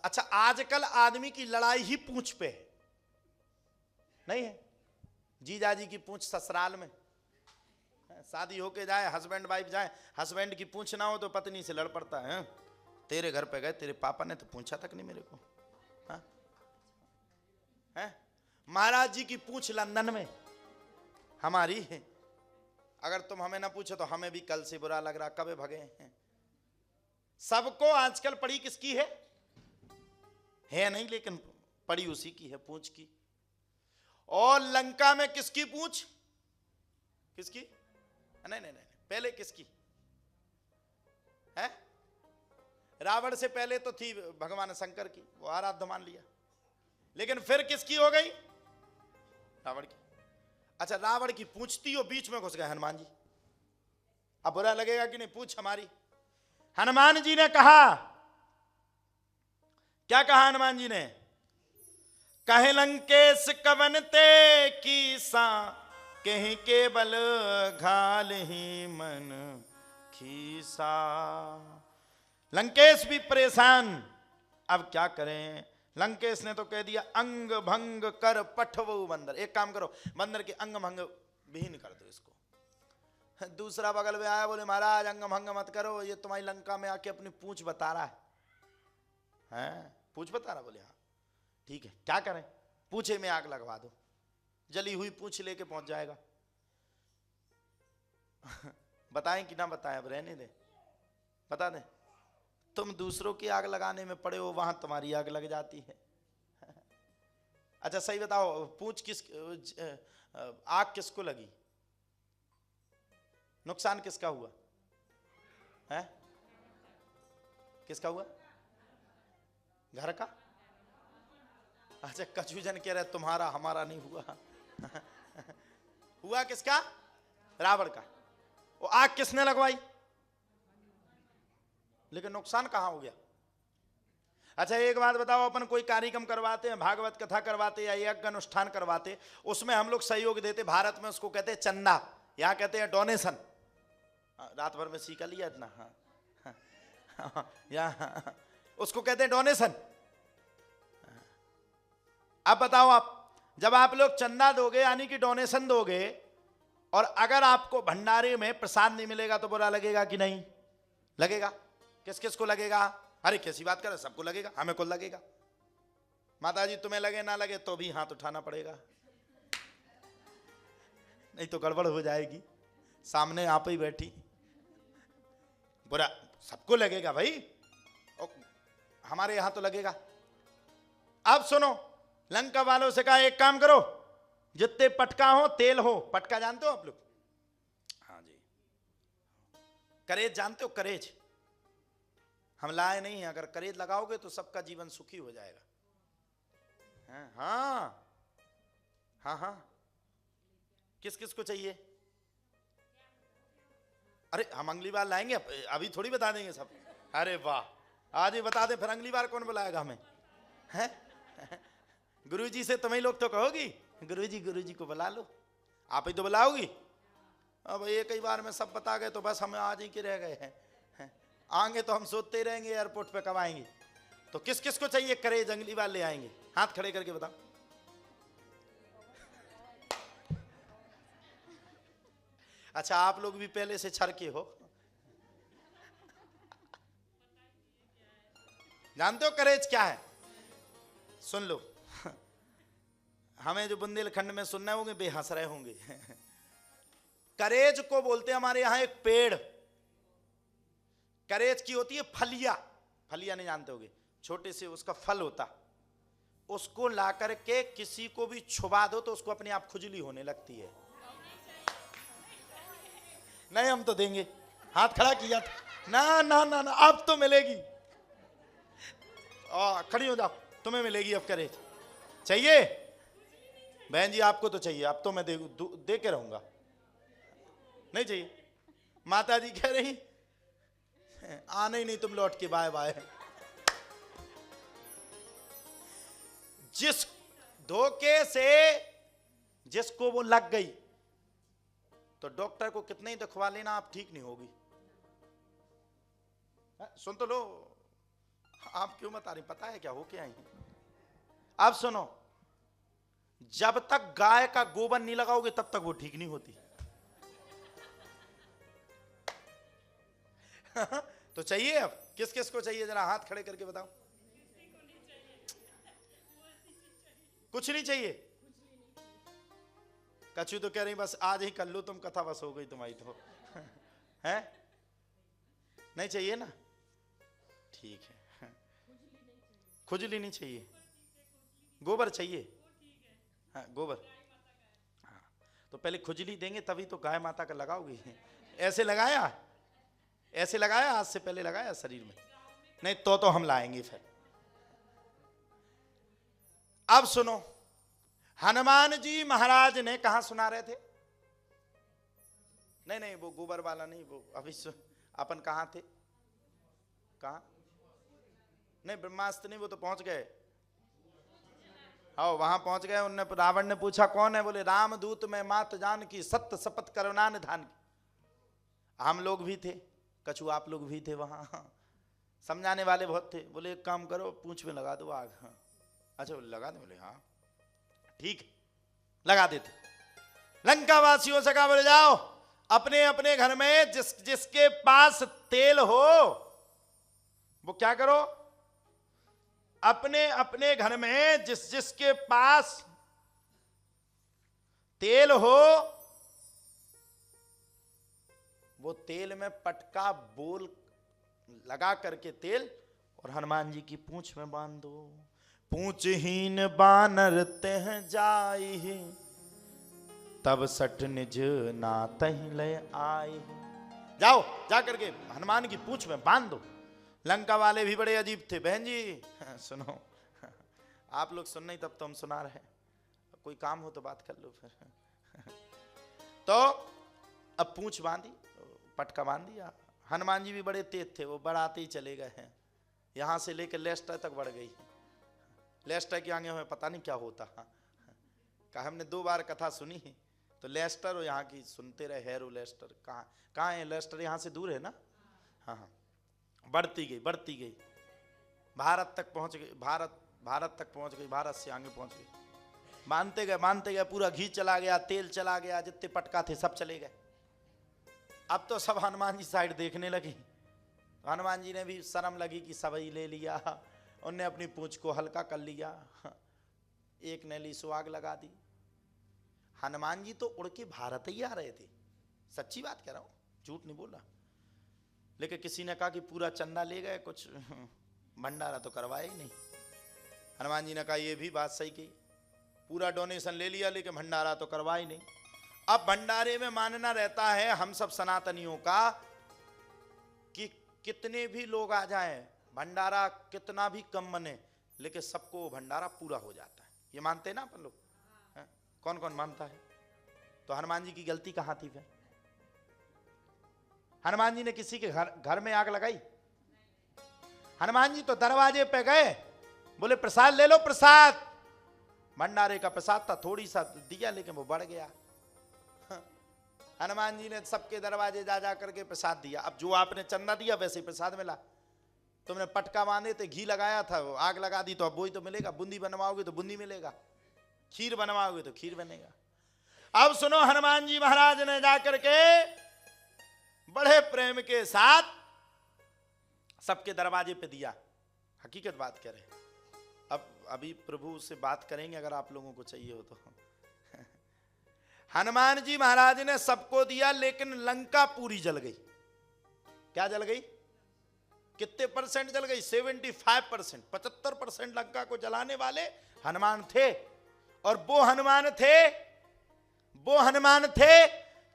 अच्छा, आजकल आदमी की लड़ाई ही पूंछ पे है, नहीं है? जीजा जी की पूंछ ससुराल में, शादी होके जाए, हस्बैंड वाइफ जाए, हस्बैंड की पूंछ ना हो तो पत्नी से लड़ पड़ता है। तेरे घर पे गए, तेरे पापा ने तो पूछा तक नहीं मेरे को। हाँ? है? महाराज जी की पूंछ लंदन में हमारी है। अगर तुम हमें ना पूछो तो हमें भी कल से बुरा लग रहा, कब भगे हैं। सबको आजकल पड़ी किसकी है नहीं, लेकिन पड़ी उसी की है, पूंछ की। और लंका में किसकी पूंछ? किसकी? नहीं नहीं नहीं, पहले किसकी है? रावण से पहले तो थी भगवान शंकर की, वो आराध्य मान लिया। लेकिन फिर किसकी हो गई? रावण की। अच्छा, रावण की पूछती हो, बीच में घुस गए हनुमान जी। अब बुरा लगेगा कि नहीं? पूछ हमारी। हनुमान जी ने कहा, क्या कहा हनुमान जी ने? कहे लंकेश कवन ते कीसा, कहीं केवल घाल ही मन खीसा। लंकेश भी परेशान, अब क्या करें? लंकेश ने तो कह दिया, अंग भंग कर पठवो बंदर। एक काम करो, बंदर के अंग भंग विहीन कर दो इसको। दूसरा बगल में आया, बोले महाराज अंग भंग मत करो, ये तुम्हारी लंका में आके अपनी पूंछ बता रहा है? पूंछ बता रहा? बोले हाँ ठीक है, क्या करें? पूछे में आग लगवा दो, जली हुई पूंछ लेके पहुंच जाएगा। बताएं कि ना बताएं? अब रहने दे, बता दें। तुम दूसरों की आग लगाने में पड़े हो, वहां तुम्हारी आग लग जाती है। अच्छा सही बताओ, पूंछ किस, आग किसको लगी? नुकसान किसका हुआ है? किसका हुआ? घर का? अच्छा, कछुजन कह रहे तुम्हारा, हमारा नहीं हुआ। हुआ किसका? रावण का। वो आग किसने लगवाई? लेकिन नुकसान कहां हो गया? अच्छा एक बात बताओ, अपन कोई कार्यक्रम करवाते हैं, भागवत कथा करवाते या यज्ञ अनुष्ठान करवाते, उसमें हम लोग सहयोग देते, भारत में उसको कहते हैं चंदा, यहां कहते हैं डोनेशन। रात भर में सीखा लिया इतना। हाँ, यहाँ उसको कहते हैं डोनेशन। अब बताओ, आप जब आप लोग चंदा दोगे यानी कि डोनेशन दोगे, और अगर आपको भंडारे में प्रसाद नहीं मिलेगा तो बुरा लगेगा कि नहीं लगेगा? किस किस को लगेगा? अरे कैसी बात कर, सबको लगेगा, हमें को लगेगा। माता जी तुम्हें लगे ना लगे तो भी हाथ उठाना पड़ेगा, नहीं तो गड़बड़ हो जाएगी। सामने आप ही बैठी, बुरा सबको लगेगा भाई, हमारे यहां तो लगेगा। अब सुनो, लंका वालों से कहा एक काम करो, जितने पटका हो तेल हो। पटका जानते हो आप लोग? हाँ जी। करेज जानते हो? करेज हम लाए नहीं है, अगर करेज लगाओगे तो सबका जीवन सुखी हो जाएगा। हाँ हाँ हाँ, किस किस को चाहिए? अरे हम अगली बार लाएंगे, अभी थोड़ी बता देंगे सब। अरे वाह, आज ही बता दे, फिर अगली बार कौन बुलाएगा हमें? हैं? गुरुजी से तुम्हें लोग तो कहोगी, गुरुजी को बुला लो, आप ही तो बुलाओगी। अब एक ही बार में सब बता गए तो बस हम आज ही के रह गए हैं। आएंगे तो हम सोचते ही रहेंगे एयरपोर्ट पे कब आएंगे। तो किस किस को चाहिए करेज? अगली बार ले आएंगे, हाथ खड़े करके बताओ। अच्छा, आप लोग भी पहले से छर के हो, जानते हो करेज क्या है? सुन लो, हमें जो बुंदेलखंड में सुनना होंगे बेहंस रहे होंगे। करेज को बोलते हैं हमारे यहां एक पेड़, करेज की होती है फलिया। फलिया नहीं जानते होगे? छोटे से उसका फल होता, उसको ला करके किसी को भी छुबा दो तो उसको अपने आप खुजली होने लगती है। नहीं हम तो देंगे, हाथ खड़ा किया था। ना ना ना ना, अब तो मिलेगी। खड़ी हो जाओ, तुम्हें मिलेगी अब करेज। चाहिए बहन जी? आपको तो चाहिए, अब तो मैं दे के रहूंगा। नहीं चाहिए? माता जी कह रही आने ही नहीं तुम लौट के, बाय बाय। जिस धोखे से जिसको वो लग गई तो डॉक्टर को कितने ही दिखवा लेना, आप ठीक नहीं होगी। सुन तो लो, आप क्यों बता रही, पता है क्या हो क्या आई? अब सुनो, जब तक गाय का गोबर नहीं लगाओगे तब तक वो ठीक नहीं होती। तो चाहिए, अब किस किस को चाहिए जरा हाथ खड़े करके बताओ। कुछ नहीं चाहिए। कछु तो कह रही बस आज ही कर लो तुम कथा, बस हो गई तुम्हारी तो। है नहीं चाहिए ना, ठीक है। खुजली नहीं चाहिए, गोबर चाहिए। हाँ गोबर, हाँ तो पहले खुजली देंगे तभी तो गाय माता का लगाओगी। ऐसे लगाया, ऐसे लगाया, आज से पहले लगाया शरीर में नहीं, तो हम लाएंगे फिर। अब सुनो, हनुमान जी महाराज ने कहा सुना रहे थे? नहीं वो गोबर वाला नहीं, वो अभी अपन कहां थे, कहां? नहीं ब्रह्मास्त्र नहीं, वो तो पहुंच गए। हाँ वहां पहुंच गए। उनने, रावण ने पूछा कौन है? बोले रामदूत मैं मात जान की, सत्य शपथ करुणा निधान की। हम लोग भी थे, कछु आप लोग भी थे वहां। समझाने वाले बहुत थे। बोले एक काम करो, पूंछ में लगा दो आग। हाँ अच्छा लगा दे? बोले हाँ ठीक लगा देते। लंका वासियों से कहा, बोले जाओ अपने अपने घर में जिसके पास तेल हो वो क्या करो, अपने अपने घर में जिसके पास तेल हो वो तेल में पटका बोल लगा करके तेल और हनुमान जी की पूंछ में बांध दो। पूंछहीन बानर तह जाई, तब सठ निज नातहि लय आई। जाओ जा करके हनुमान की पूंछ में बांध दो। लंका वाले भी बड़े अजीब थे। बहन जी सुनो, आप लोग सुन नहीं तब तो हम सुना रहे, कोई काम हो तो बात कर लो फिर। तो अब पूंछ बांधी, पटका बांध दिया। हनुमान जी भी बड़े तेज थे, वो बढ़ाते ही चले गए हैं। यहां से लेकर लेस्टर तक बढ़ गई। लेस्टर के आगे हमें पता नहीं क्या होता। कहा हमने 2 बार कथा सुनी तो लेस्टर और यहाँ की सुनते रहे। हैरो लेस्टर कहाँ है? लेस्टर यहाँ से दूर है ना। हाँ बढ़ती गई भारत तक पहुँच गई। भारत तक पहुँच गई, भारत से आगे पहुँच गई। बांधते गए, पूरा घी चला गया, तेल चला गया, जितने पटका थे सब चले गए। अब तो सब हनुमान जी साइड देखने लगी। तो हनुमान जी ने भी शर्म लगी कि सब ही ले लिया। उनने अपनी पूंछ को हल्का कर लिया, एक ने ली सो आग लगा दी। हनुमान जी तो उड़ के भारत ही आ रहे थे, सच्ची बात कह रहा हूं, झूठ नहीं बोला। लेकिन किसी ने कहा कि पूरा चंदा ले गए, कुछ भंडारा तो करवाए ही नहीं। हनुमान जी ने कहा ये भी बात सही कही, पूरा डोनेशन ले लिया लेकिन भंडारा तो करवा ही नहीं। अब भंडारे में मानना रहता है हम सब सनातनियों का कि कितने भी लोग आ जाएं, भंडारा कितना भी कम बने, लेकिन सबको भंडारा पूरा हो जाता है। ये मानते हैं ना अपन लोग? कौन कौन मानता है? तो हनुमान जी की गलती कहां थी फिर? हनुमान जी ने किसी के घर में आग लगाई? हनुमान जी तो दरवाजे पे गए, बोले प्रसाद ले लो। प्रसाद भंडारे का प्रसाद था, थोड़ी सा दिया लेकिन वो बढ़ गया। हनुमान जी ने सबके दरवाजे जा करके प्रसाद दिया। अब जो आपने चंदा दिया वैसे ही प्रसाद मिला। तुमने पटका बांधे थे, घी लगाया था, वो आग लगा दी तो अब वही तो मिलेगा। बूंदी बनवाओगे तो बूंदी मिलेगा, खीर बनवाओगे तो खीर बनेगा। अब सुनो, हनुमान जी महाराज ने जाकर के बड़े प्रेम के साथ सबके दरवाजे पे दिया। हकीकत बात करें, अब अभी प्रभु से बात करेंगे अगर आप लोगों को चाहिए हो तो। हनुमान जी महाराज ने सबको दिया, लेकिन लंका पूरी जल गई। क्या जल गई? कितने परसेंट जल गई? 75%। 75% लंका को जलाने वाले हनुमान थे। और वो हनुमान थे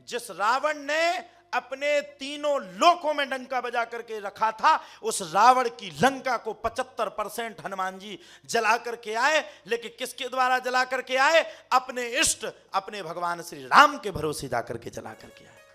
जिस रावण ने अपने तीनों लोकों में डंका बजा करके रखा था। उस रावण की लंका को 75% हनुमान जी जला करके आए। लेकिन किसके द्वारा जला करके आए? अपने इष्ट, अपने भगवान श्री राम के भरोसे जाकर के जला करके आए।